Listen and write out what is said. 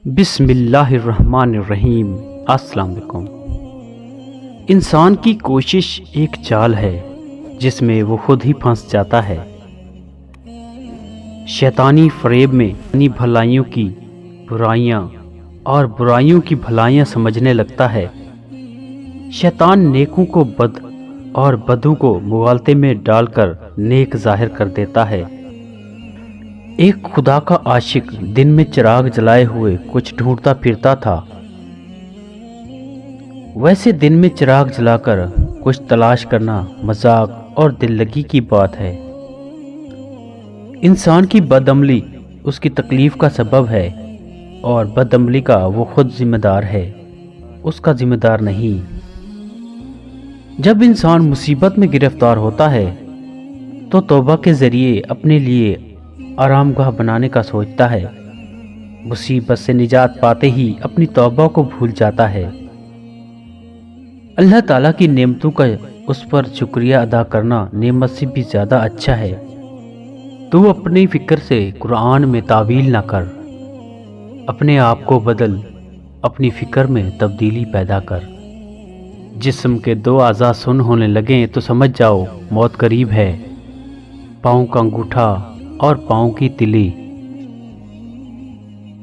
بسم اللہ الرحمن الرحیم۔ السلام علیکم۔ انسان کی کوشش ایک چال ہے جس میں وہ خود ہی پھنس جاتا ہے۔ شیطانی فریب میں اپنی بھلائیوں کی برائیاں اور برائیوں کی بھلائیاں سمجھنے لگتا ہے۔ شیطان نیکوں کو بد اور بدوں کو مغالطے میں ڈال کر نیک ظاہر کر دیتا ہے۔ ایک خدا کا عاشق دن میں چراغ جلائے ہوئے کچھ ڈھونڈتا پھرتا تھا۔ ویسے دن میں چراغ جلا کر کچھ تلاش کرنا مذاق اور دل لگی کی بات ہے۔ انسان کی بدعملی اس کی تکلیف کا سبب ہے اور بدعملی کا وہ خود ذمہ دار ہے، اس کا ذمہ دار نہیں۔ جب انسان مصیبت میں گرفتار ہوتا ہے تو توبہ کے ذریعے اپنے لیے آرام گاہ بنانے کا سوچتا ہے۔ مصیبت سے نجات پاتے ہی اپنی توبہ کو بھول جاتا ہے۔ اللہ تعالیٰ کی نعمتوں کا اس پر شکریہ ادا کرنا نعمت سے بھی زیادہ اچھا ہے۔ تو اپنی فکر سے قرآن میں تعویل نہ کر، اپنے آپ کو بدل، اپنی فکر میں تبدیلی پیدا کر۔ جسم کے دو اعضاء سن ہونے لگیں تو سمجھ جاؤ موت قریب ہے۔ پاؤں کا انگوٹھا اور پاؤں کی تلی